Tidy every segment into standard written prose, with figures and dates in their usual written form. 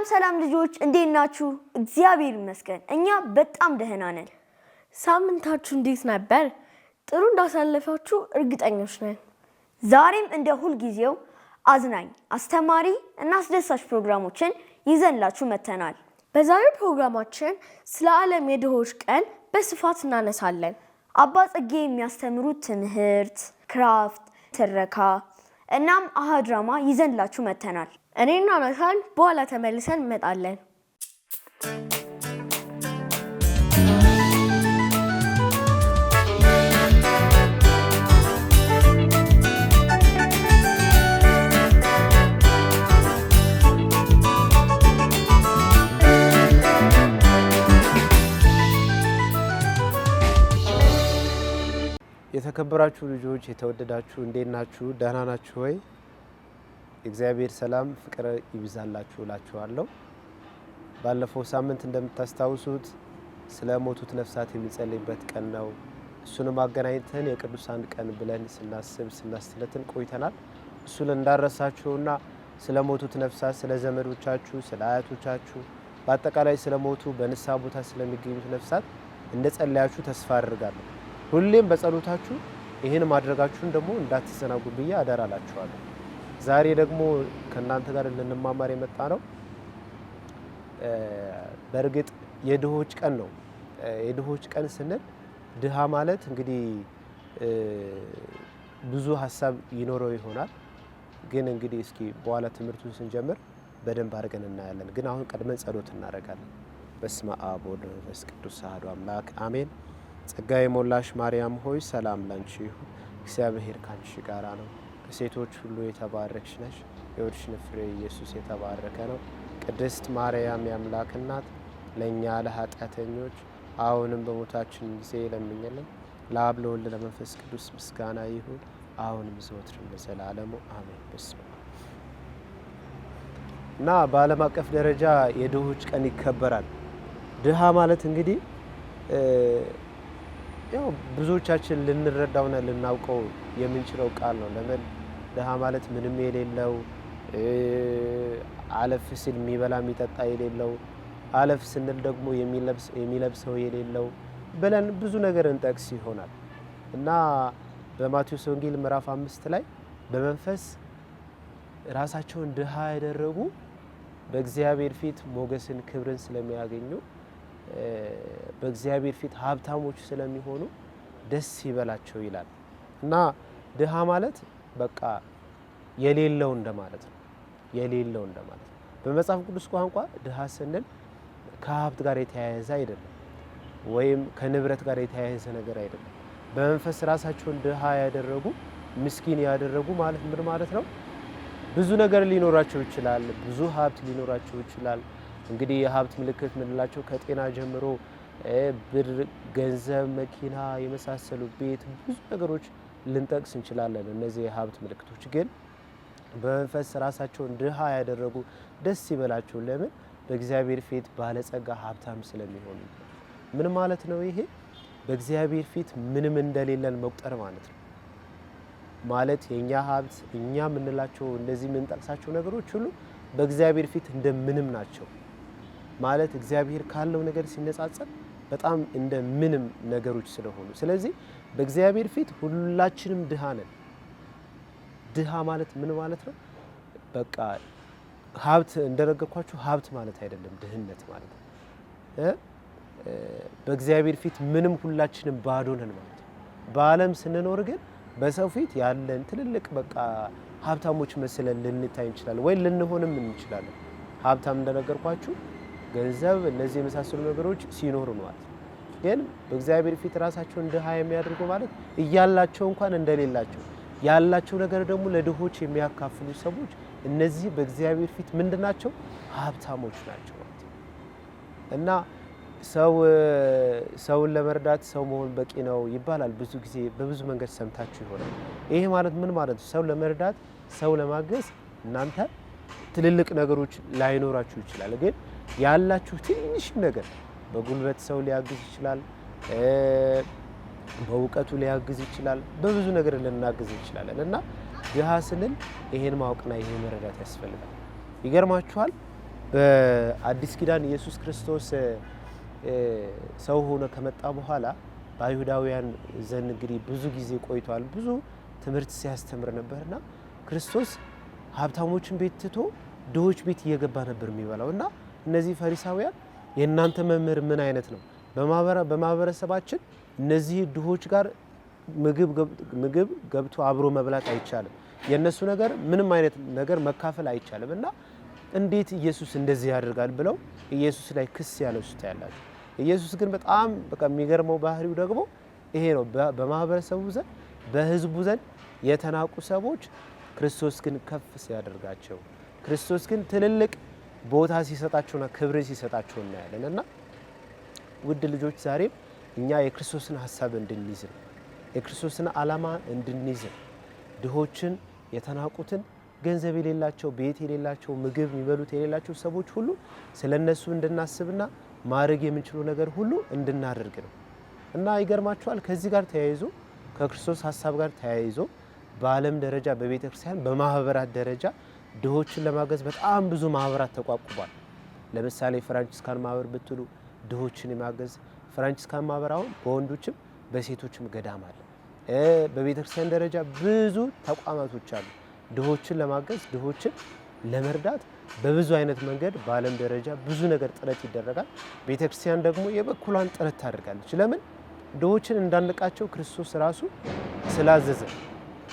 ሰላም ልጆች እንዴት ናችሁ? እግዚአብሔር ይመስገን እኛ በጣም ደህና ነን። ሳምንታችሁ እንዴት ነበር? ጥሩ እንዳሳለፋችሁ እርግጠኞች ነን። ዛሬም እንደ ሁል ጊዜው አዝናኝ፣ አስተማሪ እና አስደሳች ፕሮግራሞችን ይዘንላችሁ መጥተናል። በዛሬው ፕሮግራማችን ስለ ዓለም የድሆች ቀን በስፋት እናነሳለን። አባ ጽጌ የሚያስተምሩት ትምህርት፣ ክራፍት፣ ትረካ እናም አሃድራማ ይዘንላችሁ መጥተናል። እኔና ናታን በኋላ ተመልሰን እንመጣለን። የተከበራችሁ ልጆች የተወደዳችሁ እንዴት ናችሁ? ደህና ናችሁ ወይ? እግዚአብሔር ሰላም ፍቅር ይብዛላችሁ እላችኋለሁ። ባለፈው ሳምንት እንደምታስታውሱት ስለ ሞቱት ነፍሳት የሚጸልይበት ቀን ነው። እሱንም አገናኝተን የቅዱሳን ቀን ብለን ስናስተነትን ቆይተናል። እሱን እንዳረሳችሁና ስለ ሞቱት ነፍሳት፣ ስለ ዘመዶቻችሁ፣ ስለ አያቶቻችሁ፣ በአጠቃላይ ስለ ሞቱ በንስሐ ቦታ ስለሚገኙት ነፍሳት እንደጸለያችሁ ተስፋ አድርጋለሁ። ሁሌም በጸሎታችሁ ይህን ማድረጋችሁን ደግሞ እንዳትዘናጉ ብዬ አደራላችኋለሁ። ዛሬ ደግሞ ከእናንተ ጋር ልንማማር የመጣ ነው በእርግጥ የድሆች ቀን ነው። የድሆች ቀን ስንል ድሃ ማለት እንግዲህ ብዙ ሀሳብ ይኖረው ይሆናል። ግን እንግዲህ እስኪ በኋላ ትምህርቱን ስንጀምር በደንብ አድርገን እናያለን። ግን አሁን ቀድመን ጸሎት እናደርጋለን። በስመ አብ ወወልድ ወመንፈስ ቅዱስ አሐዱ አምላክ አሜን። ጸጋ የሞላሽ ማርያም ሆይ ሰላም ላንቺ ይሁን፣ እግዚአብሔር ካንቺ ጋራ ነው። ከሴቶች ሁሉ የተባረክሽ ነሽ፣ የሆድሽ ፍሬ ኢየሱስ የተባረከ ነው። ቅድስት ማርያም የአምላክ እናት ለእኛ ለኃጢአተኞች አሁንም በሞታችን ጊዜ ለምኝልን። ለአብ ለወልድ ለመንፈስ ቅዱስ ምስጋና ይሁን አሁንም ዘወትርም ለዘላለሙ አሜን። በስመ አብ እና በዓለም አቀፍ ደረጃ የድሆች ቀን ይከበራል። ድሃ ማለት እንግዲህ ያው ብዙዎቻችን ልንረዳውና ልናውቀው የምንችለው ቃል ነው። ለምን ድሃ ማለት ምንም የሌለው፣ አለፍ ሲል የሚበላ የሚጠጣ የሌለው፣ አለፍ ስንል ደግሞ የሚለብሰው የሌለው ብለን ብዙ ነገር እንጠቅስ ይሆናል እና በማቴዎስ ወንጌል ምዕራፍ 5 ላይ በመንፈስ ራሳቸውን ድሃ ያደረጉ በእግዚአብሔር ፊት ሞገስን ክብርን ስለሚያገኙ በእግዚአብሔር ፊት ሀብታሞች ስለሚሆኑ ደስ ይበላቸው ይላል እና ድሃ ማለት በቃ የሌለው እንደማለት ነው። የሌለው እንደማለት ነው። በመጽሐፍ ቅዱስ ቋንቋ ድሃ ስንል ከሀብት ጋር የተያያዘ አይደለም፣ ወይም ከንብረት ጋር የተያያዘ ነገር አይደለም። በመንፈስ ራሳቸውን ድሃ ያደረጉ ምስኪን ያደረጉ ማለት ምን ማለት ነው? ብዙ ነገር ሊኖራቸው ይችላል፣ ብዙ ሀብት ሊኖራቸው ይችላል። እንግዲህ የሀብት ምልክት ምንላቸው ከጤና ጀምሮ ብር፣ ገንዘብ፣ መኪና የመሳሰሉ ቤት፣ ብዙ ነገሮች ልንጠቅስ እንችላለን። እነዚህ የሀብት ምልክቶች ግን በመንፈስ ራሳቸውን ድሃ ያደረጉ ደስ ይበላቸው። ለምን? በእግዚአብሔር ፊት ባለጸጋ ሀብታም ስለሚሆኑ። ምን ማለት ነው ይሄ? በእግዚአብሔር ፊት ምንም እንደሌለን መቁጠር ማለት ነው። ማለት የኛ ሀብት እኛ የምንላቸው እንደዚህ የምንጠቅሳቸው ነገሮች ሁሉ በእግዚአብሔር ፊት እንደ ምንም ናቸው። ማለት እግዚአብሔር ካለው ነገር ሲነጻጸር በጣም እንደ ምንም ነገሮች ስለሆኑ፣ ስለዚህ በእግዚአብሔር ፊት ሁላችንም ድሃ ነን። ድሃ ማለት ምን ማለት ነው? በቃ ሀብት እንደነገርኳችሁ ሀብት ማለት አይደለም ድህነት ማለት ነው። በእግዚአብሔር ፊት ምንም ሁላችንም ባዶ ነን ማለት ነው። በዓለም ስንኖር ግን በሰው ፊት ያለን ትልልቅ በቃ ሀብታሞች መስለን ልንታይ እንችላለን፣ ወይ ልንሆንም እንችላለን። ሀብታም እንደነገርኳችሁ ገንዘብ፣ እነዚህ የመሳሰሉ ነገሮች ሲኖሩ ነው ማለት ነው። ግን በእግዚአብሔር ፊት ራሳቸውን ድሃ የሚያደርጉ ማለት እያላቸው እንኳን እንደሌላቸው፣ ያላቸው ነገር ደግሞ ለድሆች የሚያካፍሉ ሰዎች፣ እነዚህ በእግዚአብሔር ፊት ምንድናቸው? ሀብታሞች ናቸው ማለት ነው። እና ሰውን ለመርዳት ሰው መሆን በቂ ነው ይባላል። ብዙ ጊዜ በብዙ መንገድ ሰምታችሁ ይሆናል። ይሄ ማለት ምን ማለት ነው? ሰው ለመርዳት ሰው ለማገዝ እናንተ ትልልቅ ነገሮች ላይኖራችሁ ይችላል። ግን ያላችሁ ትንሽም ነገር በጉልበት ሰው ሊያግዝ ይችላል፣ በእውቀቱ ሊያግዝ ይችላል፣ በብዙ ነገር ልናግዝ እንችላለን። እና ድሃ ስንል ይሄን ማወቅና ይሄን መረዳት ያስፈልጋል። ይገርማችኋል በአዲስ ኪዳን ኢየሱስ ክርስቶስ ሰው ሆኖ ከመጣ በኋላ በአይሁዳውያን ዘንድ እንግዲህ ብዙ ጊዜ ቆይቷል። ብዙ ትምህርት ሲያስተምር ነበርና ክርስቶስ ሀብታሞችን ቤት ትቶ ድሆች ቤት እየገባ ነበር የሚበላው እና እነዚህ ፈሪሳውያን የእናንተ መምህር ምን አይነት ነው? በማህበረሰባችን እነዚህ ድሆች ጋር ምግብ ገብቶ አብሮ መብላት አይቻልም። የነሱ ነገር ምንም አይነት ነገር መካፈል አይቻልም እና እንዴት ኢየሱስ እንደዚህ ያደርጋል ብለው ኢየሱስ ላይ ክስ ያነሱት ያላችሁ። ኢየሱስ ግን በጣም በቃ የሚገርመው ባህሪው ደግሞ ይሄ ነው። በማህበረሰቡ ዘንድ በህዝቡ ዘንድ የተናቁ ሰዎች ክርስቶስ ግን ከፍ ሲያደርጋቸው፣ ክርስቶስ ግን ትልልቅ ቦታ ሲሰጣቸውና ክብር ሲሰጣቸው እናያለን። እና ውድ ልጆች ዛሬም እኛ የክርስቶስን ሀሳብ እንድንይዝ ነው፣ የክርስቶስን ዓላማ እንድንይዝ ነው። ድሆችን፣ የተናቁትን፣ ገንዘብ የሌላቸው፣ ቤት የሌላቸው፣ ምግብ የሚበሉት የሌላቸው ሰዎች ሁሉ ስለነሱ እንድናስብና ማድረግ የምንችለው ነገር ሁሉ እንድናደርግ ነው። እና ይገርማችኋል ከዚህ ጋር ተያይዞ ከክርስቶስ ሀሳብ ጋር ተያይዞ በዓለም ደረጃ በቤተ ክርስቲያን በማህበራት ደረጃ ድሆችን ለማገዝ በጣም ብዙ ማህበራት ተቋቁሟል። ለምሳሌ ፍራንቺስካን ማህበር ብትሉ ድሆችን የማገዝ ፍራንቺስካን ማህበር አሁን በወንዶችም በሴቶችም ገዳም አለ። በቤተ ክርስቲያን ደረጃ ብዙ ተቋማቶች አሉ ድሆችን ለማገዝ ድሆችን ለመርዳት በብዙ አይነት መንገድ በዓለም ደረጃ ብዙ ነገር ጥረት ይደረጋል። ቤተ ክርስቲያን ደግሞ የበኩሏን ጥረት ታደርጋለች። ለምን? ድሆችን እንዳንቃቸው ክርስቶስ ራሱ ስላዘዘ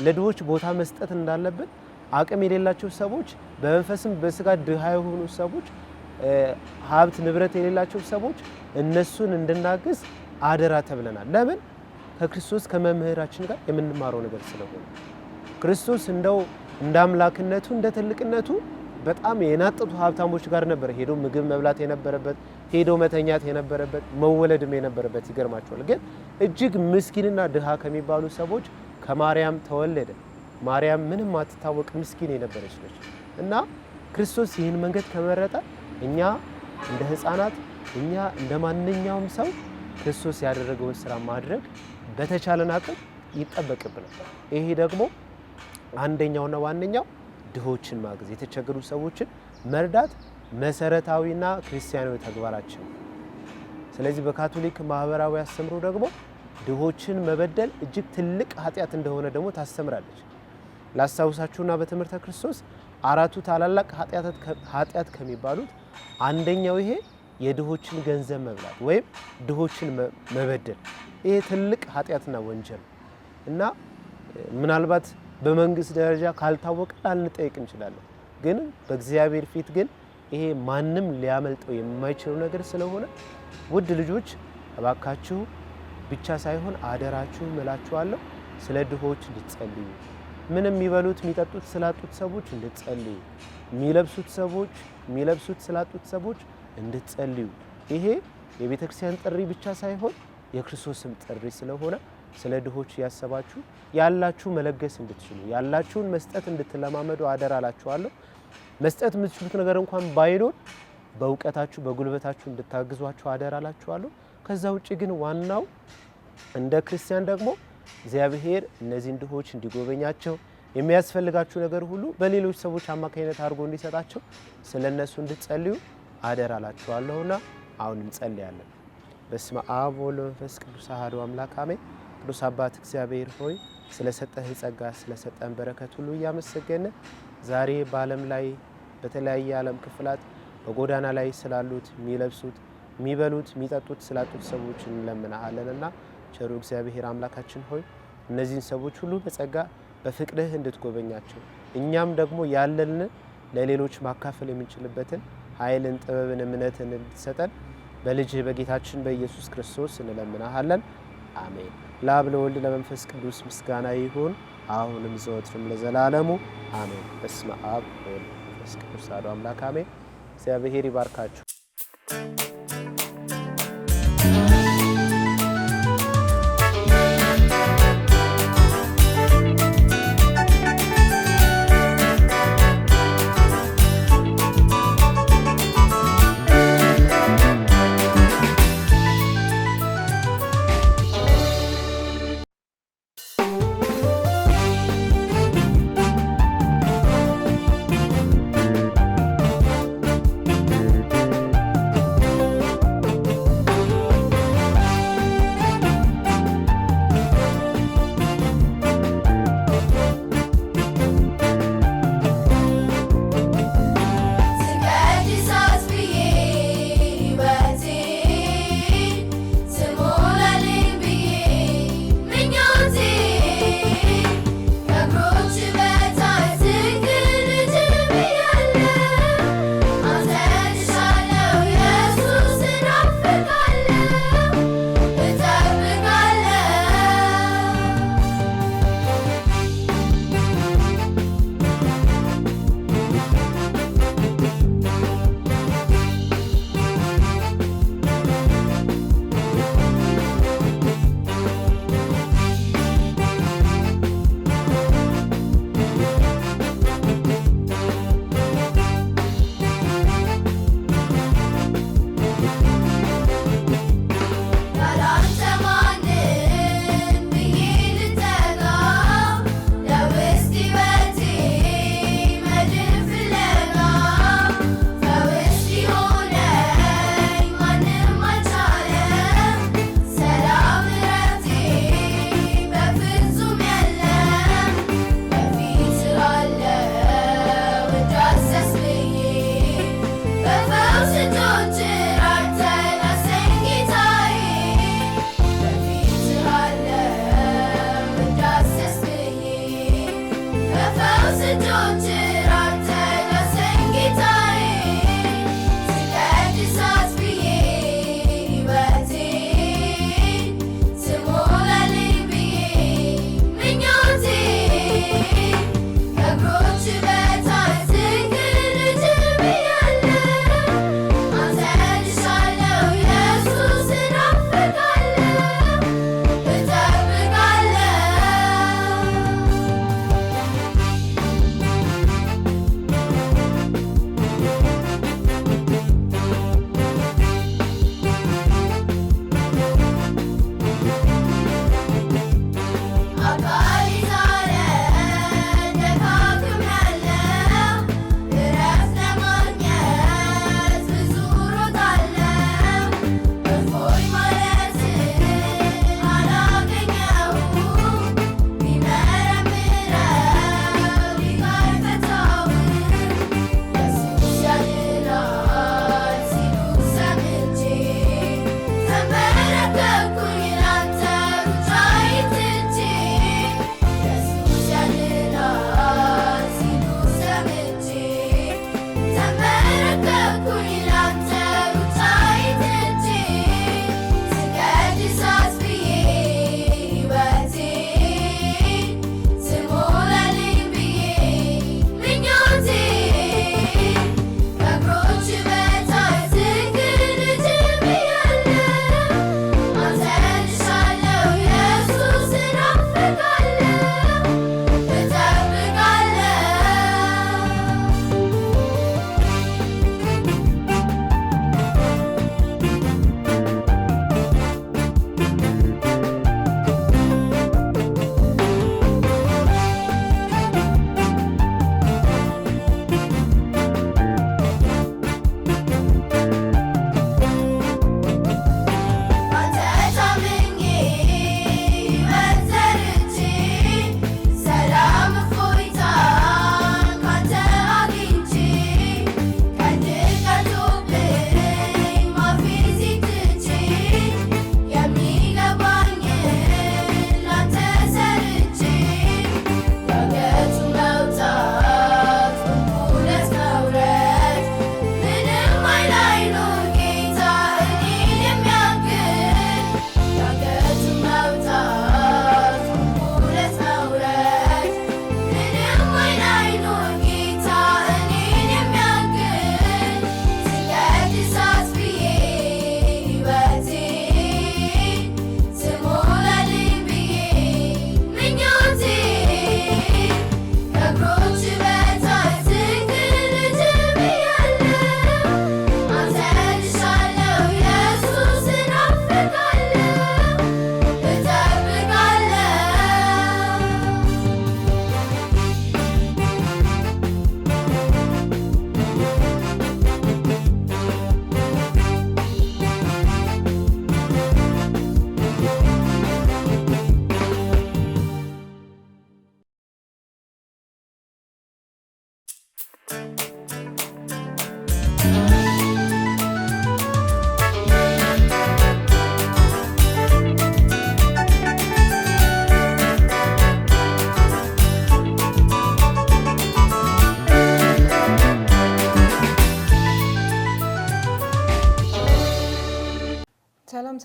ለድሆች ቦታ መስጠት እንዳለብን አቅም የሌላቸው ሰዎች በመንፈስም በስጋ ድሃ የሆኑ ሰዎች ሀብት ንብረት የሌላቸው ሰዎች እነሱን እንድናግዝ አደራ ተብለናል። ለምን? ከክርስቶስ ከመምህራችን ጋር የምንማረው ነገር ስለሆነ ክርስቶስ እንደው እንደ አምላክነቱ እንደ ትልቅነቱ በጣም የናጠጡ ሀብታሞች ጋር ነበር ሄዶ ምግብ መብላት የነበረበት፣ ሄዶ መተኛት የነበረበት፣ መወለድም የነበረበት። ይገርማቸዋል። ግን እጅግ ምስኪንና ድሃ ከሚባሉ ሰዎች ከማርያም ተወለደ። ማርያም ምንም አትታወቅ ምስኪን የነበረች ነች እና ክርስቶስ ይህን መንገድ ከመረጠ እኛ እንደ ሕፃናት እኛ እንደ ማንኛውም ሰው ክርስቶስ ያደረገውን ስራ ማድረግ በተቻለን አቅም ይጠበቅብናል። ይሄ ደግሞ አንደኛውና ዋነኛው ድሆችን ማገዝ፣ የተቸገሩ ሰዎችን መርዳት መሰረታዊና ክርስቲያናዊ ተግባራችን። ስለዚህ በካቶሊክ ማህበራዊ አስተምሮ ደግሞ ድሆችን መበደል እጅግ ትልቅ ኃጢአት እንደሆነ ደግሞ ታስተምራለች። ላስታውሳችሁና በትምህርተ ክርስቶስ አራቱ ታላላቅ ኃጢአት ከሚባሉት አንደኛው ይሄ የድሆችን ገንዘብ መብላት ወይም ድሆችን መበደል። ይሄ ትልቅ ኃጢአትና ወንጀል እና ምናልባት በመንግስት ደረጃ ካልታወቀ ላንጠይቅ እንችላለን። ግን በእግዚአብሔር ፊት ግን ይሄ ማንም ሊያመልጠው የማይችለው ነገር ስለሆነ ውድ ልጆች እባካችሁ ብቻ ሳይሆን አደራችሁ እላችኋለሁ ስለ ድሆች እንድትጸልዩ፣ ምንም የሚበሉት የሚጠጡት ስላጡት ሰዎች እንድትጸልዩ፣ የሚለብሱት ስላጡት ሰዎች እንድትጸልዩ። ይሄ የቤተክርስቲያን ጥሪ ብቻ ሳይሆን የክርስቶስም ጥሪ ስለሆነ ስለ ድሆች ያሰባችሁ ያላችሁ መለገስ እንድትችሉ ያላችሁን መስጠት እንድትለማመዱ አደራ እላችኋለሁ። መስጠት የምትችሉት ነገር እንኳን ባይኖር በእውቀታችሁ በጉልበታችሁ እንድታግዟቸው አደራ እላችኋለሁ። ከዛ ውጪ ግን ዋናው እንደ ክርስቲያን ደግሞ እግዚአብሔር እነዚህን ድሆች እንዲጎበኛቸው የሚያስፈልጋችሁ ነገር ሁሉ በሌሎች ሰዎች አማካኝነት አድርጎ እንዲሰጣቸው ስለነሱ እንድትጸልዩ አደራ እላችኋለሁና አሁን እንጸልያለን። በስመ አብ ወወልድ ወመንፈስ ቅዱስ አሐዱ አምላክ አሜን። ቅዱስ አባት እግዚአብሔር ሆይ ስለሰጠህ ጸጋ ስለሰጠን በረከት ሁሉ እያመሰገነ ዛሬ በዓለም ላይ በተለያየ ዓለም ክፍላት በጎዳና ላይ ስላሉት የሚለብሱት የሚበሉት የሚጠጡት ስላጡት ሰዎች እንለምናሃለንና ቸሩ እግዚአብሔር አምላካችን ሆይ እነዚህን ሰዎች ሁሉ በጸጋ በፍቅርህ እንድትጎበኛቸው እኛም ደግሞ ያለንን ለሌሎች ማካፈል የምንችልበትን ኃይልን፣ ጥበብን፣ እምነትን እንድትሰጠን በልጅህ በጌታችን በኢየሱስ ክርስቶስ እንለምናሃለን። አሜን። ለአብ ለወልድ ለመንፈስ ቅዱስ ምስጋና ይሁን አሁንም ዘወትርም ለዘላለሙ አሜን። በስመ አብ ወወልድ ወመንፈስ ቅዱስ አሐዱ አምላክ አሜን። እግዚአብሔር ይባርካችሁ።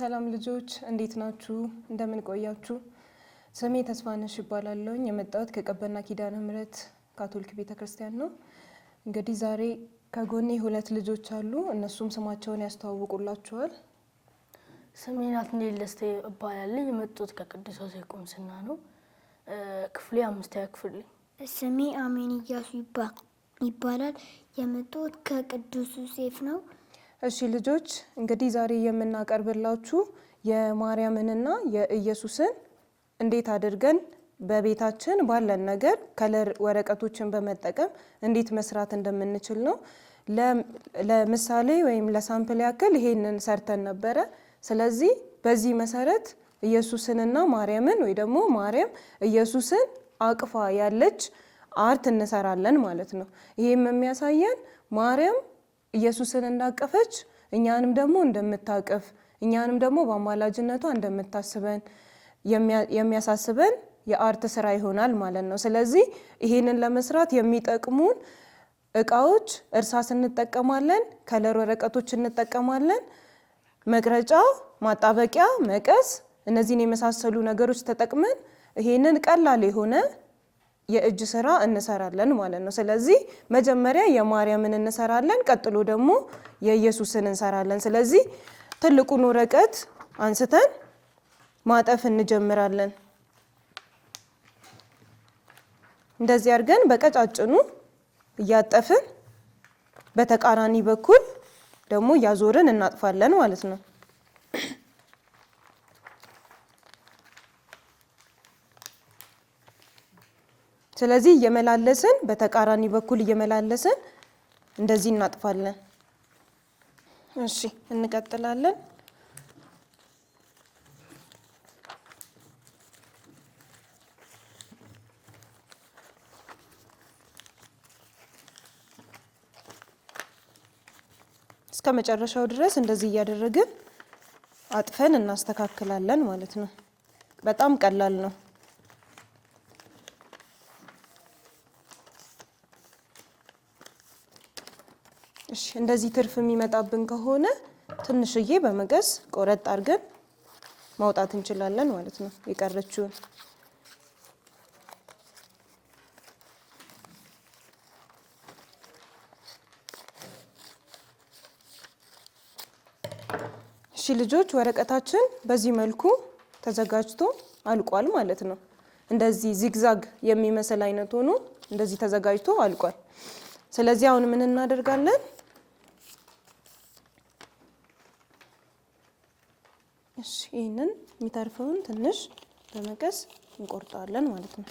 ሰላም ልጆች እንዴት ናችሁ? እንደምን ቆያችሁ? ስሜ ተስፋነሽ ይባላለሁኝ። የመጣሁት ከቀበና ኪዳነ ምሕረት ካቶሊክ ቤተክርስቲያን ነው። እንግዲህ ዛሬ ከጎኔ ሁለት ልጆች አሉ። እነሱም ስማቸውን ያስተዋውቁላችኋል። ስሜ ናትናኤል ደስታ እባላለሁ። የመጣሁት ከቅዱስ ዮሴፍ ቁምስና ነው። ክፍሌ 5ኛ ክፍል። ስሜ አሜን ኢያሱ ይባላል። የመጣሁት ከቅዱስ ዮሴፍ ነው። እሺ ልጆች እንግዲህ ዛሬ የምናቀርብላችሁ የማርያምንና የኢየሱስን እንዴት አድርገን በቤታችን ባለን ነገር ከለር ወረቀቶችን በመጠቀም እንዴት መስራት እንደምንችል ነው። ለምሳሌ ወይም ለሳምፕል ያክል ይሄንን ሰርተን ነበረ። ስለዚህ በዚህ መሰረት ኢየሱስንና ማርያምን ወይ ደግሞ ማርያም ኢየሱስን አቅፋ ያለች አርት እንሰራለን ማለት ነው። ይሄም የሚያሳየን ማርያም ኢየሱስን እንዳቀፈች እኛንም ደግሞ እንደምታቀፍ እኛንም ደግሞ በአማላጅነቷ እንደምታስበን የሚያሳስበን የአርት ስራ ይሆናል ማለት ነው። ስለዚህ ይሄንን ለመስራት የሚጠቅሙን እቃዎች እርሳስ እንጠቀማለን፣ ከለር ወረቀቶች እንጠቀማለን፣ መቅረጫ፣ ማጣበቂያ፣ መቀስ እነዚህን የመሳሰሉ ነገሮች ተጠቅመን ይሄንን ቀላል የሆነ የእጅ ስራ እንሰራለን ማለት ነው። ስለዚህ መጀመሪያ የማርያምን እንሰራለን፣ ቀጥሎ ደግሞ የኢየሱስን እንሰራለን። ስለዚህ ትልቁን ወረቀት አንስተን ማጠፍ እንጀምራለን። እንደዚህ አድርገን በቀጫጭኑ እያጠፍን በተቃራኒ በኩል ደግሞ ያዞርን እናጥፋለን ማለት ነው። ስለዚህ እየመላለስን በተቃራኒ በኩል እየመላለስን እንደዚህ እናጥፋለን። እሺ እንቀጥላለን። እስከ መጨረሻው ድረስ እንደዚህ እያደረግን አጥፈን እናስተካክላለን ማለት ነው። በጣም ቀላል ነው። እሺ እንደዚህ ትርፍ የሚመጣብን ከሆነ ትንሽዬ በመቀስ ቆረጥ አድርገን ማውጣት እንችላለን ማለት ነው የቀረችውን። እሺ ልጆች ወረቀታችን በዚህ መልኩ ተዘጋጅቶ አልቋል ማለት ነው። እንደዚህ ዚግዛግ የሚመስል አይነት ሆኖ እንደዚህ ተዘጋጅቶ አልቋል። ስለዚህ አሁን ምን እናደርጋለን? እሺ ይሄንን የሚተርፈውን ትንሽ በመቀስ እንቆርጣለን ማለት ነው።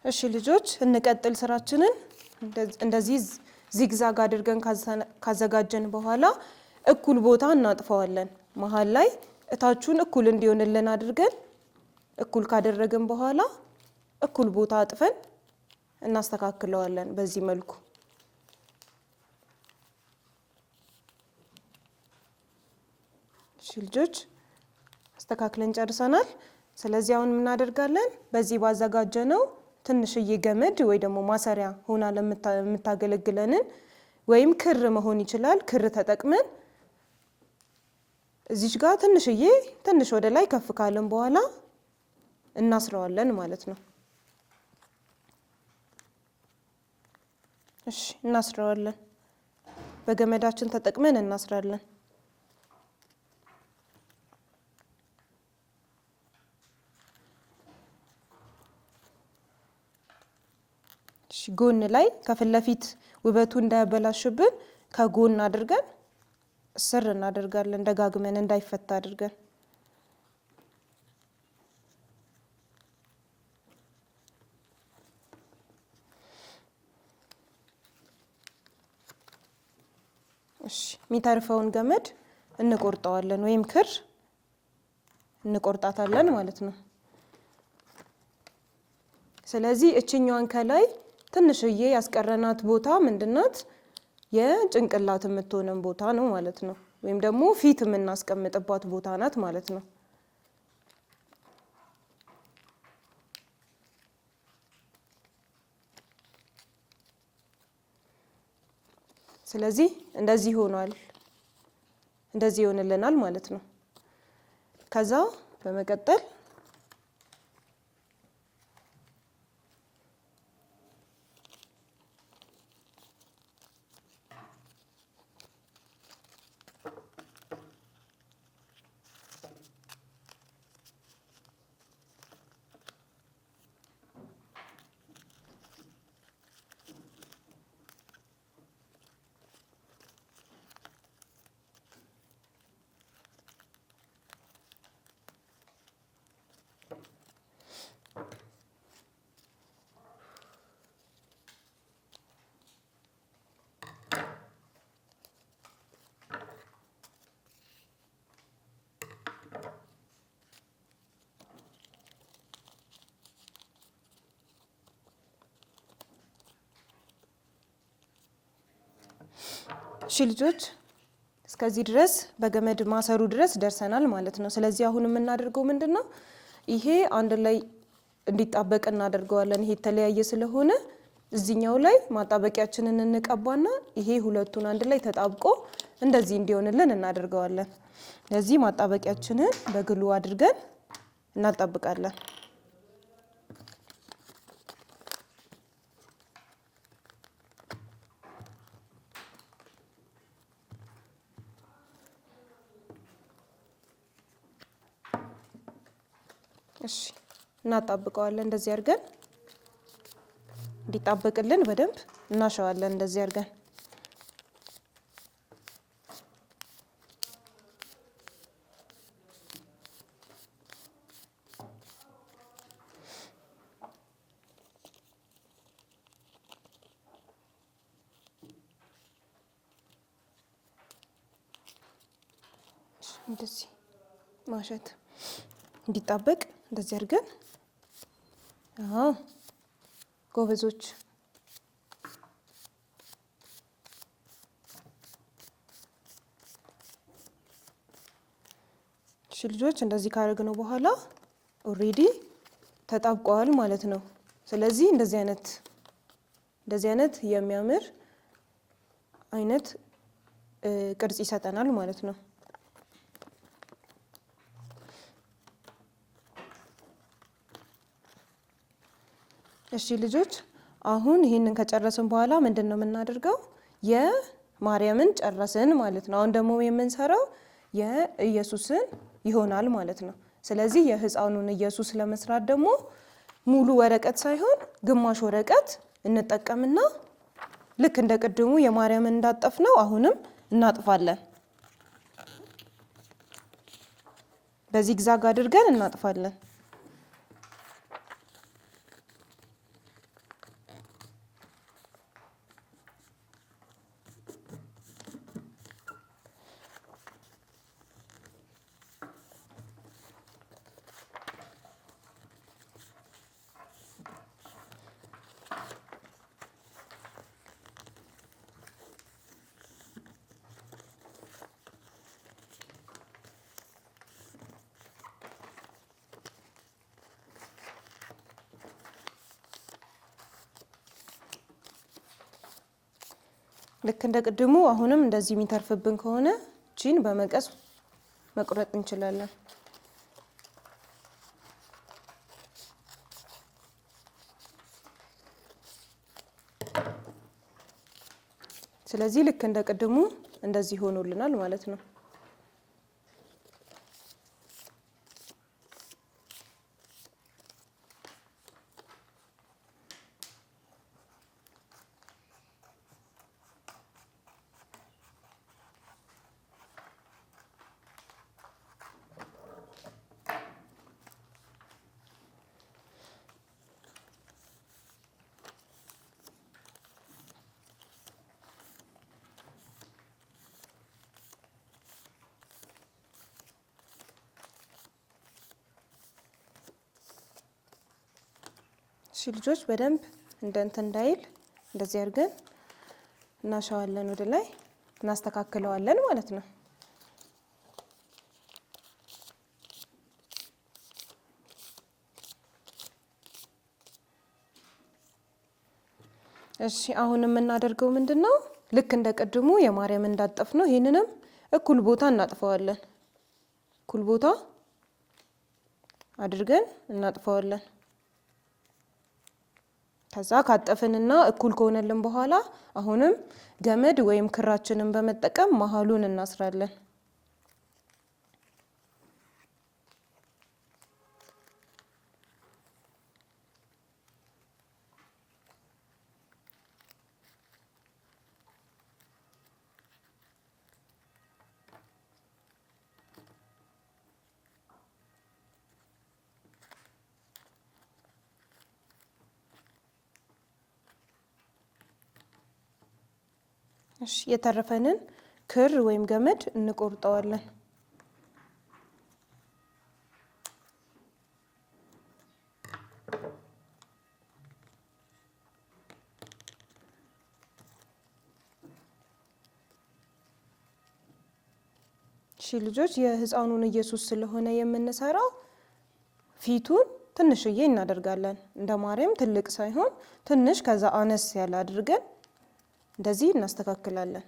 እሺ ልጆች እንቀጥል ስራችንን። እንደዚህ ዚግዛግ አድርገን ካዘጋጀን በኋላ እኩል ቦታ እናጥፈዋለን። መሃል ላይ እታቹን እኩል እንዲሆንልን አድርገን እኩል ካደረግን በኋላ እኩል ቦታ አጥፈን እናስተካክለዋለን በዚህ መልኩ። እሺ ልጆች አስተካክለን ጨርሰናል። ስለዚህ አሁን ምን እናደርጋለን? በዚህ ባዘጋጀነው ትንሽዬ ገመድ ወይ ደግሞ ማሰሪያ ሆና ለምታገለግለንን ወይም ክር መሆን ይችላል። ክር ተጠቅመን እዚች ጋር ትንሽ ወደ ላይ ከፍ ካለን በኋላ እናስረዋለን ማለት ነው። እሺ እናስረዋለን። በገመዳችን ተጠቅመን እናስራለን። ጎን ላይ ከፊት ለፊት ውበቱ እንዳያበላሽብን ከጎን አድርገን ስር እናደርጋለን፣ ደጋግመን እንዳይፈታ አድርገን። እሺ የሚተርፈውን ገመድ እንቆርጠዋለን ወይም ክር እንቆርጣታለን ማለት ነው። ስለዚህ እችኛዋን ከላይ ትንሽዬ ያስቀረናት ቦታ ምንድናት? የጭንቅላት የምትሆነን ቦታ ነው ማለት ነው። ወይም ደግሞ ፊት የምናስቀምጥባት ቦታ ናት ማለት ነው። ስለዚህ እንደዚህ ሆኗል። እንደዚህ ይሆንልናል ማለት ነው። ከዛ በመቀጠል ልጆች እስከዚህ ድረስ በገመድ ማሰሩ ድረስ ደርሰናል ማለት ነው። ስለዚህ አሁን የምናደርገው ምንድነው? ይሄ አንድ ላይ እንዲጣበቅ እናደርገዋለን። ይሄ የተለያየ ስለሆነ እዚህኛው ላይ ማጣበቂያችንን እንቀባና ይሄ ሁለቱን አንድ ላይ ተጣብቆ እንደዚህ እንዲሆንልን እናደርገዋለን። ለዚህ ማጣበቂያችንን በግሉ አድርገን እናጣብቃለን። እሺ እናጣብቀዋለን። እንደዚህ አድርገን እንዲጣበቅልን በደንብ እናሸዋለን። እንደዚህ አድርገን እንደዚህ ማሸት እንዲጣበቅ እንደዚህ አድርገን ጎበዞች ልጆች እንደዚህ ካደረግነው በኋላ ኦሬዲ ተጣብቀዋል ማለት ነው። ስለዚህ እንደዚህ አይነት የሚያምር አይነት ቅርጽ ይሰጠናል ማለት ነው። እሺ ልጆች አሁን ይሄንን ከጨረስን በኋላ ምንድነው የምናደርገው? የማርያምን ጨረስን ማለት ነው። አሁን ደግሞ የምንሰራው የኢየሱስን ይሆናል ማለት ነው። ስለዚህ የሕፃኑን ኢየሱስ ለመስራት ደግሞ ሙሉ ወረቀት ሳይሆን ግማሽ ወረቀት እንጠቀምና ልክ እንደ ቅድሙ የማርያምን እንዳጠፍነው አሁንም እናጥፋለን። በዚግዛግ አድርገን እናጥፋለን። ልክ እንደ ቅድሙ አሁንም እንደዚህ የሚተርፍብን ከሆነ እቺን በመቀስ መቁረጥ እንችላለን። ስለዚህ ልክ እንደ ቅድሙ እንደዚህ ሆኖልናል ማለት ነው። እሺ ልጆች በደንብ እንትን እንዳይል እንደዚህ አድርገን እናሻዋለን፣ ወደ ላይ እናስተካክለዋለን ማለት ነው። እሺ አሁን የምናደርገው ምንድነው? ልክ እንደ ቅድሙ የማርያም እንዳጠፍ ነው። ይሄንንም እኩል ቦታ እናጥፈዋለን። እኩል ቦታ አድርገን እናጥፈዋለን። ከዛ ካጠፍንና እኩል ከሆነልን በኋላ አሁንም ገመድ ወይም ክራችንን በመጠቀም መሃሉን እናስራለን። እሺ የተረፈንን ክር ወይም ገመድ እንቆርጠዋለን። ልጆች የህፃኑን ኢየሱስ ስለሆነ የምንሰራው ፊቱን ትንሽዬ እናደርጋለን። እንደ ማርያም ትልቅ ሳይሆን ትንሽ ከዛ አነስ ያለ አድርገን እንደዚህ እናስተካክላለን።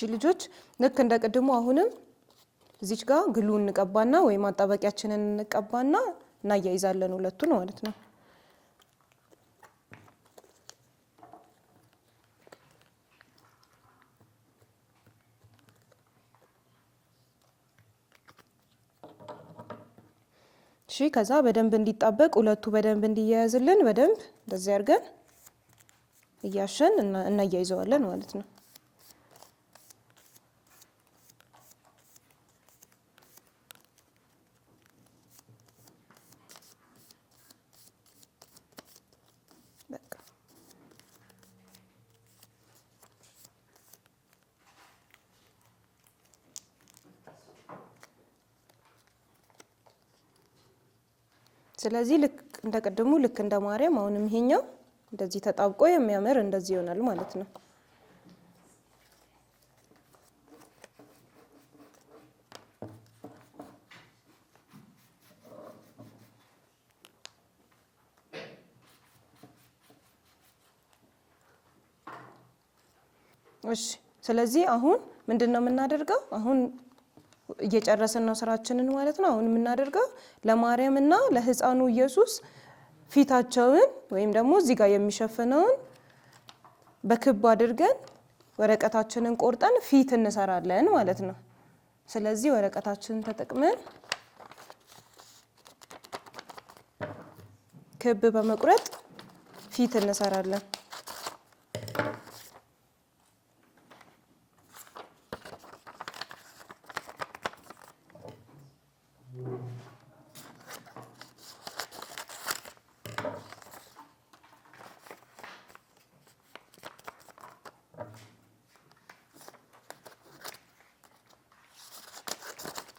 ልጆች ልክ እንደ ቅድሙ አሁንም እዚች ጋር ግሉ እንቀባና ወይ ማጣበቂያችንን እንቀባና እናያይዛለን ሁለቱን ማለት ነው። ከዛ በደንብ እንዲጣበቅ ሁለቱ በደንብ እንዲያያዝልን በደንብ እንደዚህ አድርገን እያሸን እናያይዘዋለን ማለት ነው። ስለዚህ ልክ እንደ ቅድሙ ልክ እንደ ማርያም አሁንም ይሄኛው እንደዚህ ተጣብቆ የሚያምር እንደዚህ ይሆናል ማለት ነው። ስለዚህ አሁን ምንድነው የምናደርገው? አሁን እየጨረስን ነው ስራችንን ማለት ነው። አሁን የምናደርገው ለማርያምና ለህፃኑ ኢየሱስ ፊታቸውን ወይም ደግሞ እዚህ ጋር የሚሸፍነውን በክብ አድርገን ወረቀታችንን ቆርጠን ፊት እንሰራለን ማለት ነው። ስለዚህ ወረቀታችንን ተጠቅመን ክብ በመቁረጥ ፊት እንሰራለን።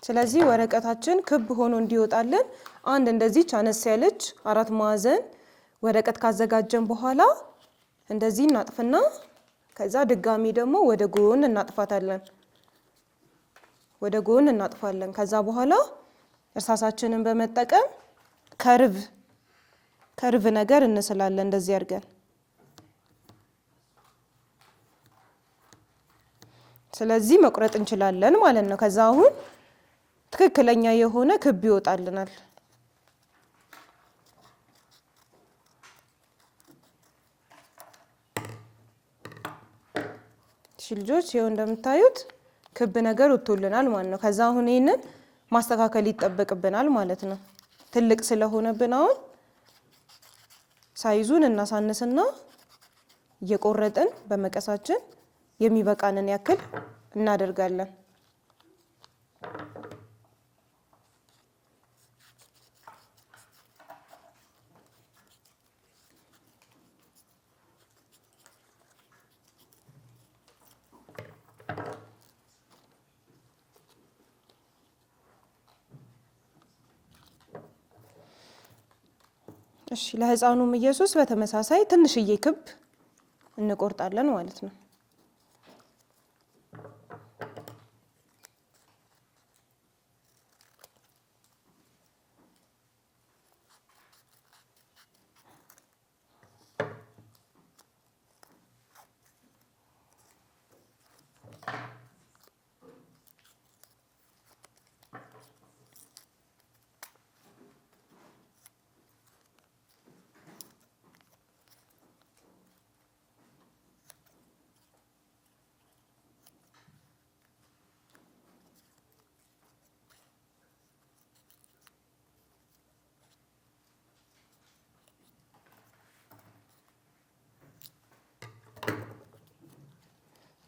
ስለዚህ ወረቀታችን ክብ ሆኖ እንዲወጣልን አንድ እንደዚህ አነስ ያለች 4 ማዕዘን ወረቀት ካዘጋጀን በኋላ እንደዚህ እናጥፍና ከዛ ድጋሚ ደግሞ ወደ ጎን እናጥፋታለን። ወደ ጎን እናጥፋለን። ከዛ በኋላ እርሳሳችንን በመጠቀም ከርቭ ነገር እንስላለን እንደዚህ አድርገን። ስለዚህ መቁረጥ እንችላለን ማለት ነው። ከዛ አሁን ትክክለኛ የሆነ ክብ ይወጣልናል። ልጆች ይኸው እንደምታዩት ክብ ነገር ወጥቶልናል ማለት ነው። ከዛ አሁን ይሄንን ማስተካከል ይጠበቅብናል ማለት ነው። ትልቅ ስለሆነብን አሁን ሳይዙን እናሳንስና እየቆረጥን በመቀሳችን የሚበቃንን ያክል እናደርጋለን። ለህፃኑም ኢየሱስ በተመሳሳይ ትንሽዬ ክብ እንቆርጣለን ማለት ነው።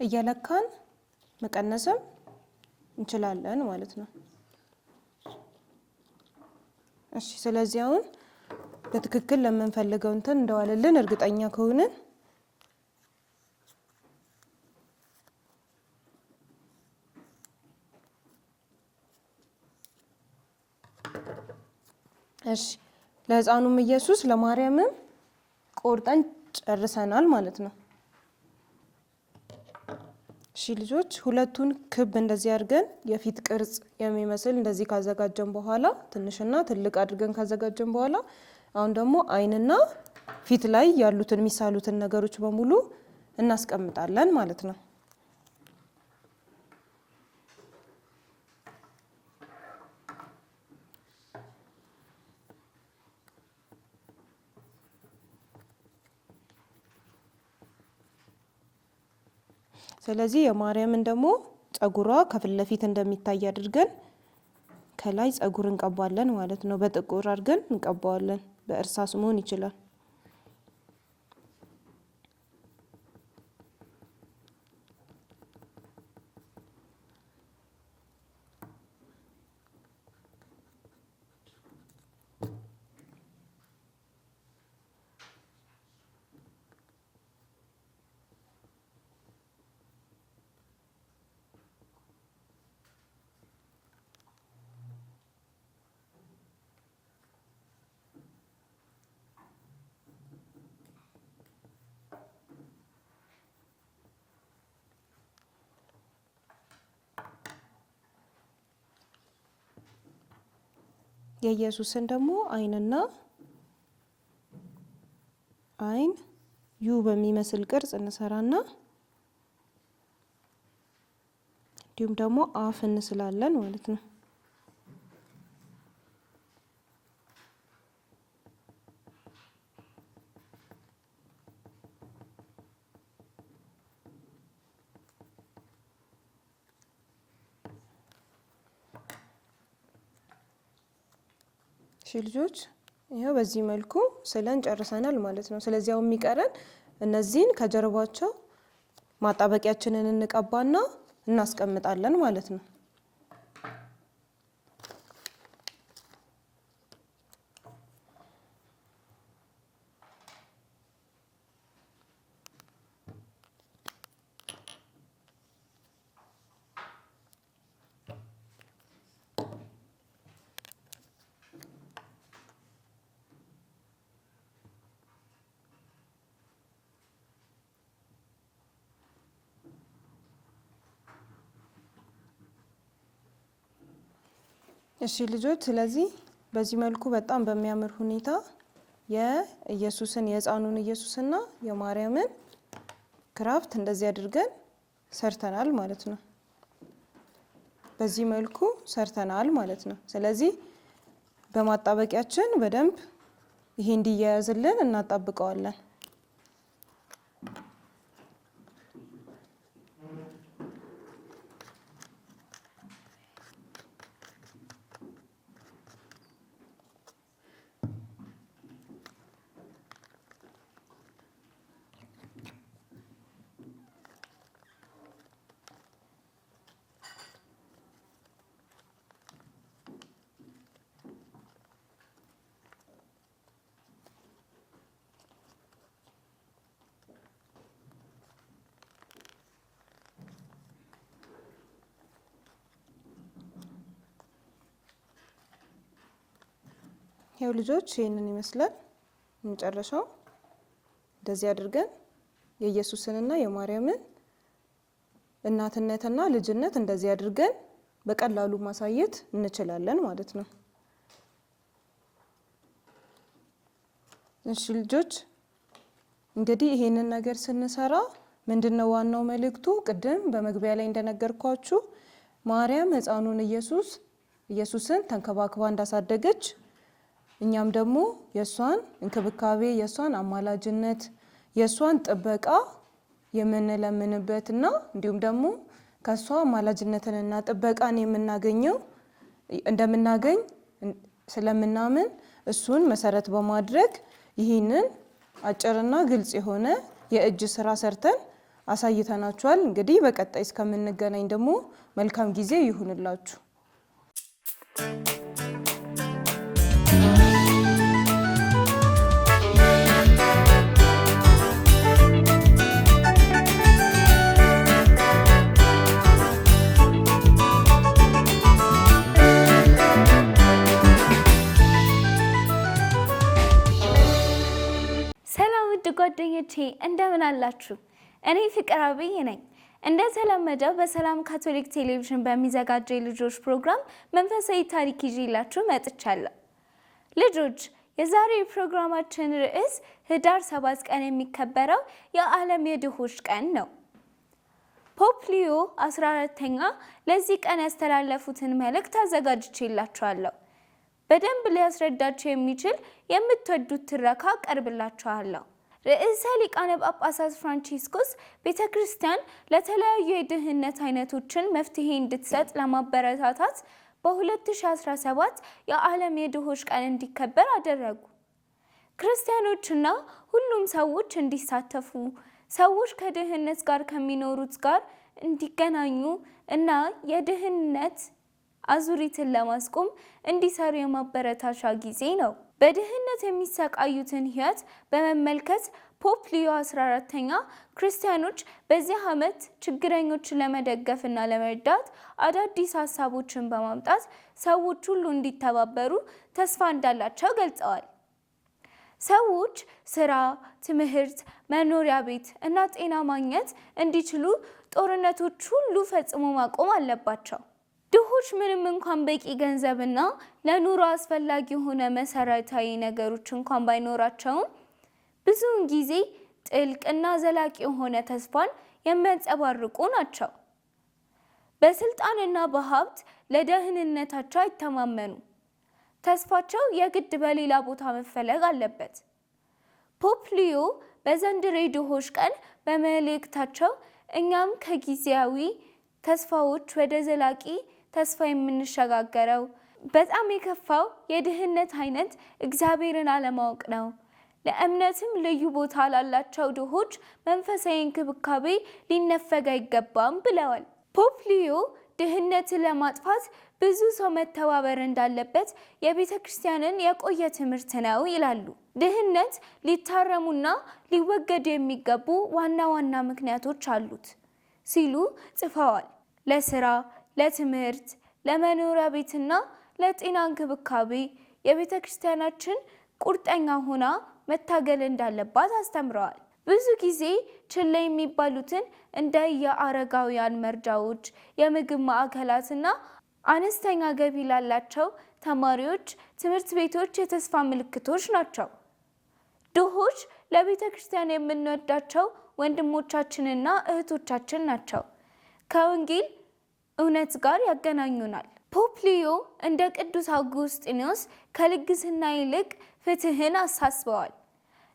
እየለካን መቀነስም እንችላለን ማለት ነው። እሺ ስለዚህ አሁን በትክክል ለምንፈልገው እንትን እንደዋለልን እርግጠኛ ከሆነን እሺ ለሕፃኑም ኢየሱስ ለማርያምም ቆርጠን ጨርሰናል ማለት ነው። እሺ ልጆች ሁለቱን ክብ እንደዚህ አድርገን የፊት ቅርጽ የሚመስል እንደዚህ ካዘጋጀን በኋላ ትንሽና ትልቅ አድርገን ካዘጋጀን በኋላ አሁን ደግሞ ዓይንና ፊት ላይ ያሉትን የሚሳሉትን ነገሮች በሙሉ እናስቀምጣለን ማለት ነው። ስለዚህ የማርያምን ደግሞ ጸጉሯ ከፊት ለፊት እንደሚታይ አድርገን ከላይ ጸጉር እንቀባለን ማለት ነው። በጥቁር አድርገን እንቀባዋለን። በእርሳስ መሆን ይችላል። የኢየሱስን ደግሞ ዓይንና ዓይን ዩ በሚመስል ቅርጽ እንሰራና እንዲሁም ደግሞ አፍ እንስላለን ማለት ነው። እሺ ልጆች ይሄው በዚህ መልኩ ስለን ጨርሰናል ማለት ነው። ስለዚህ አሁን የሚቀረን እነዚህን ከጀርባቸው ማጣበቂያችንን እንቀባና እናስቀምጣለን ማለት ነው። እሺ ልጆች ስለዚህ በዚህ መልኩ በጣም በሚያምር ሁኔታ የኢየሱስን የሕፃኑን ኢየሱስና የማርያምን ክራፍት እንደዚህ አድርገን ሰርተናል ማለት ነው። በዚህ መልኩ ሰርተናል ማለት ነው። ስለዚህ በማጣበቂያችን በደንብ ይሄ እንዲያያዝልን እናጣብቀዋለን። ይሄው ልጆች ይሄንን ይመስላል መጨረሻው። እንደዚህ አድርገን የኢየሱስንና የማርያምን እናትነትና ልጅነት እንደዚህ አድርገን በቀላሉ ማሳየት እንችላለን ማለት ነው። እሺ ልጆች እንግዲህ ይሄንን ነገር ስንሰራ ምንድነው ዋናው መልእክቱ? ቅድም በመግቢያ ላይ እንደነገርኳችሁ ማርያም ሕፃኑን ኢየሱስን ተንከባክባ እንዳሳደገች እኛም ደግሞ የሷን እንክብካቤ፣ የሷን አማላጅነት፣ የሷን ጥበቃ የምንለምንበትና እንዲሁም ደግሞ ከሷ አማላጅነትንና ጥበቃን እንደምናገኝ ስለምናምን እሱን መሰረት በማድረግ ይህንን አጭርና ግልጽ የሆነ የእጅ ስራ ሰርተን አሳይተናችኋል። እንግዲህ በቀጣይ እስከምንገናኝ ደግሞ መልካም ጊዜ ይሁንላችሁ። ጓደኞቼ እንደምን አላችሁ? እኔ ፍቅር አብይ ነኝ። እንደተለመደው በሰላም ካቶሊክ ቴሌቪዥን በሚዘጋጀው የልጆች ፕሮግራም መንፈሳዊ ታሪክ ይዤላችሁ መጥቻለሁ። ልጆች የዛሬው ፕሮግራማችን ርዕስ ህዳር 7 ቀን የሚከበረው የዓለም የድሆች ቀን ነው። ፖፕ ሊዮ 14ኛ ለዚህ ቀን ያስተላለፉትን መልእክት አዘጋጅቼላችኋለሁ። በደንብ ሊያስረዳችሁ የሚችል የምትወዱት ትረካ ቀርብላችኋለሁ። ርዕሰ ሊቃነ ጳጳሳት ፍራንቺስኮስ ቤተክርስቲያን ለተለያዩ የድህነት አይነቶችን መፍትሄ እንድትሰጥ ለማበረታታት በ2017 የዓለም የድሆች ቀን እንዲከበር አደረጉ። ክርስቲያኖችና ሁሉም ሰዎች እንዲሳተፉ፣ ሰዎች ከድህነት ጋር ከሚኖሩት ጋር እንዲገናኙ እና የድህነት አዙሪትን ለማስቆም እንዲሰሩ የማበረታቻ ጊዜ ነው። በድህነት የሚሰቃዩትን ህይወት በመመልከት ፖፕ ሊዮ 14ኛ ክርስቲያኖች በዚህ ዓመት ችግረኞችን ለመደገፍና ለመርዳት አዳዲስ ሀሳቦችን በማምጣት ሰዎች ሁሉ እንዲተባበሩ ተስፋ እንዳላቸው ገልጸዋል። ሰዎች ስራ፣ ትምህርት፣ መኖሪያ ቤት እና ጤና ማግኘት እንዲችሉ ጦርነቶች ሁሉ ፈጽሞ ማቆም አለባቸው። ድሆች ምንም እንኳን በቂ ገንዘብና ለኑሮ አስፈላጊ የሆነ መሰረታዊ ነገሮች እንኳን ባይኖራቸውም ብዙውን ጊዜ ጥልቅና ዘላቂ የሆነ ተስፋን የሚያንጸባርቁ ናቸው። በስልጣንና በሀብት ለደህንነታቸው አይተማመኑ። ተስፋቸው የግድ በሌላ ቦታ መፈለግ አለበት። ፖፕ ሊዮ በዘንድሮ የድሆች ቀን በመልእክታቸው እኛም ከጊዜያዊ ተስፋዎች ወደ ዘላቂ ተስፋ የምንሸጋገረው በጣም የከፋው የድህነት አይነት እግዚአብሔርን አለማወቅ ነው። ለእምነትም ልዩ ቦታ ላላቸው ድሆች መንፈሳዊ እንክብካቤ ሊነፈግ አይገባም ብለዋል። ፖፕ ሊዮ ድህነትን ለማጥፋት ብዙ ሰው መተባበር እንዳለበት የቤተ ክርስቲያንን የቆየ ትምህርት ነው ይላሉ። ድህነት ሊታረሙና ሊወገዱ የሚገቡ ዋና ዋና ምክንያቶች አሉት ሲሉ ጽፈዋል። ለስራ፣ ለትምህርት፣ ለመኖሪያ ቤትና ለጤና እንክብካቤ የቤተ ክርስቲያናችን ቁርጠኛ ሆና መታገል እንዳለባት አስተምረዋል። ብዙ ጊዜ ችላ የሚባሉትን እንደ የአረጋውያን መርጃዎች፣ የምግብ ማዕከላትና አነስተኛ ገቢ ላላቸው ተማሪዎች ትምህርት ቤቶች የተስፋ ምልክቶች ናቸው። ድሆች ለቤተ ክርስቲያን የምንወዳቸው ወንድሞቻችንና እህቶቻችን ናቸው። ከወንጌል እውነት ጋር ያገናኙናል። ፖፕ ሊዮ እንደ ቅዱስ አውጉስጢኖስ ከልግስና ይልቅ ፍትህን አሳስበዋል።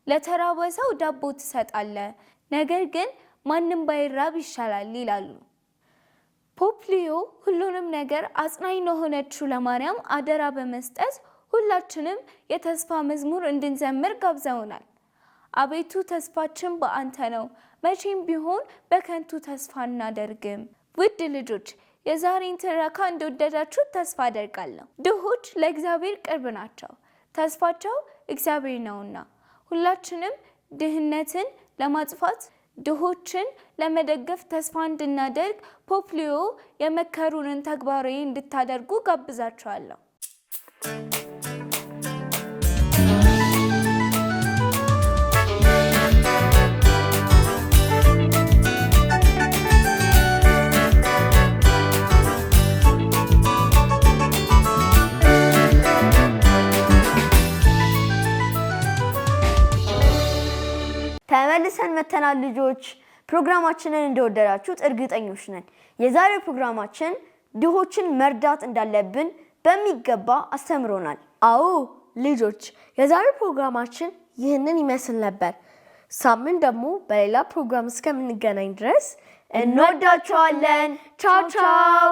ለተራበ ሰው ዳቦ ትሰጣለህ፣ ነገር ግን ማንም ባይራብ ይሻላል ይላሉ። ፖፕ ሊዮ ሁሉንም ነገር አጽናኝ ለሆነችው ለማርያም አደራ በመስጠት ሁላችንም የተስፋ መዝሙር እንድንዘምር ጋብዘውናል። አቤቱ ተስፋችን በአንተ ነው፣ መቼም ቢሆን በከንቱ ተስፋ እናደርግም። ውድ ልጆች የዛሬን ትረካ እንደወደዳችሁ ተስፋ አደርጋለሁ። ድሆች ለእግዚአብሔር ቅርብ ናቸው፣ ተስፋቸው እግዚአብሔር ነውና ሁላችንም ድህነትን ለማጥፋት ድሆችን ለመደገፍ ተስፋ እንድናደርግ ፖፕ ሊዮ የመከሩንን ተግባራዊ እንድታደርጉ ጋብዛችኋለሁ። ተመልሰን መተናል ልጆች። ፕሮግራማችንን እንደወደዳችሁት እርግጠኞች ነን። የዛሬው ፕሮግራማችን ድሆችን መርዳት እንዳለብን በሚገባ አስተምሮናል። አዎ ልጆች፣ የዛሬው ፕሮግራማችን ይህንን ይመስል ነበር። ሳምንት ደግሞ በሌላ ፕሮግራም እስከምንገናኝ ድረስ እንወዳችኋለን። ቻው ቻው።